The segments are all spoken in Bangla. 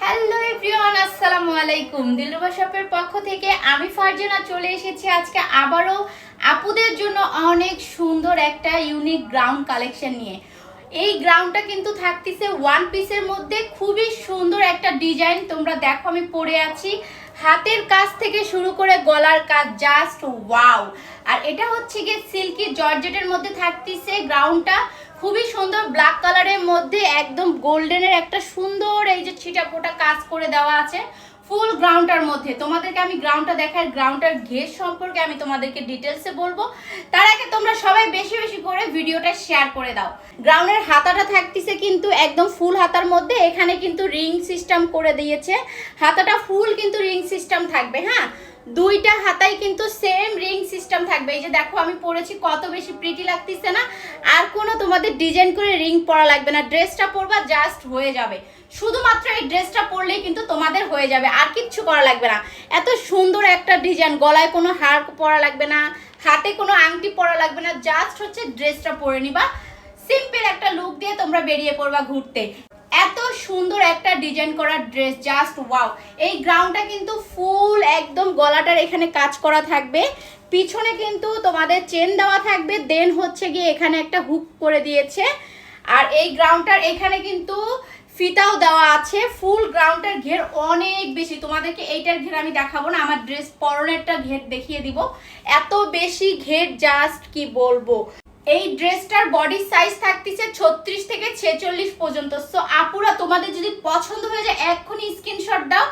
হ্যালো এভরিওয়ান, আসসালামু আলাইকুম। দিলরুবা শপের পক্ষ থেকে আমি ফারজানা চলে এসেছি আজকে আবারও আপুদের জন্য অনেক সুন্দর একটা ইউনিক গ্রাউন্ড কালেকশন নিয়ে। এই গ্রাউন্ডটা কিন্তু থাকতেছে ওয়ান পিসের মধ্যে, খুবই সুন্দর একটা ডিজাইন। তোমরা দেখো আমি পরে আছি, হাতের কাজ থেকে শুরু করে গলার কাজ জাস্ট ওয়াও। আর এটা হচ্ছে গিয়ে সিল্কি জর্জেটের মধ্যে থাকতেছে গ্রাউন্ডটা, খুবই সুন্দর ব্ল্যাক কালারের মধ্যে একদম গোল্ডেনের একটা সুন্দর এই যে ছিটাফোটা কাজ করে দেওয়া আছে ফুল গ্রাউন্ডটার মধ্যে। তোমাদেরকে আমি গ্রাউন্ডটা দেখাই, গ্রাউন্ডটার ঘের সম্পর্কে আমি তোমাদেরকে ডিটেলসে বলবো। তার আগে তোমরা সবাই বেশি বেশি করে ভিডিওটা শেয়ার করে দাও। গ্রাউন্ডের হাতাটা থাকতেছে কিন্তু একদম ফুল হাতার মধ্যে, এখানে কিন্তু রিং সিস্টেম করে দিয়েছে। হাতাটা ফুল কিন্তু রিং সিস্টেম থাকবে। হ্যাঁ, দুইটা হাতাই কিন্তু সেম রিং সিস্টেম থাকবে। এই যে দেখো আমি পরেছি, কত বেশি প্রিটি লাগতেছে না? আর কোনো তোমাদের ডিজাইন করে রিং পরা লাগবে না, ড্রেসটা পরবা জাস্ট হয়ে যাবে। শুধুমাত্র এই ড্রেসটা পরলেই কিন্তু তোমাদের হয়ে যাবে, আর কিচ্ছু করা লাগবে না। এত সুন্দর একটা ডিজাইন, গলায় কোনো হার পরা লাগবে না, হাতে কোনো আংটি পরা লাগবে না, জাস্ট হচ্ছে ড্রেসটা পরে নিবা। সিম্পল একটা লুক দিয়ে তোমরা বেরিয়ে পড়বা ঘুরতে। এত সুন্দর একটা ডিজাইন করা ড্রেস, জাস্ট ওয়াও। এই গ্রাউন্ডটা কিন্তু ফুল একদম গলাটার এখানে কাজ করা থাকবে, পিছনে কিন্তু তোমাদের চেন দেওয়া থাকবে, দেন হচ্ছে গিয়ে এখানে একটা হুক করে দিয়েছে। আর এই গ্রাউন্ডটার এখানে কিন্তু ফিতাও দেওয়া আছে। ফুল গ্রাউন্ডের ঘের অনেক বেশি, তোমাদেরকে এইটার ঘের আমি দেখাবো না, আমার ড্রেস পরনেরটা ঘের দেখিয়ে দিব। এত বেশি ঘের, জাস্ট কি বলবো। এই ড্রেসটার বডি সাইজ থাকতেছে 36 থেকে 46 পর্যন্ত। সো আপুরা, তোমাদের যদি পছন্দ হয়ে যায় এক্ষুনি স্ক্রিনশট দাও,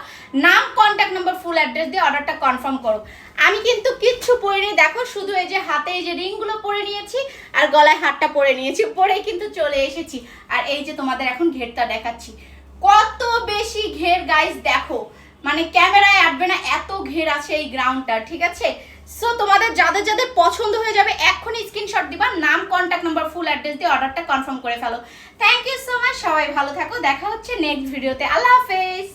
নাম, কন্ট্যাক্ট নাম্বার, ফুল অ্যাড্রেস দিয়ে অর্ডারটা কনফার্ম করো। আমি কিন্তু কিচ্ছু পরিনি, দেখো শুধু এই যে হাতে এই যে রিংগুলো পরে নিয়েছি আর গলায় হাতটা পরে নিয়েছি, পরেই কিন্তু চলে এসেছি। আর এই যে তোমাদের এখন ঘেরটা দেখাচ্ছি, কত বেশি ঘের গাইস, দেখো মানে ক্যামেরায় আসবে না এত ঘের আছে এই গ্রাউন্ডটা, ঠিক আছে? সো তোমাদের যাদের যাদের পছন্দ হয়ে যাবে এক্ষুনি স্ক্রিনশট দিবা, নাম, কন্ট্যাক্ট নাম্বার, ফুল অ্যাড্রেস দিয়ে অর্ডারটা কনফার্ম করে ফেলো। থ্যাংক ইউ সো মাচ, সবাই ভালো থাকো, দেখা হচ্ছে নেক্সট ভিডিওতে। আল্লাহ হাফেজ।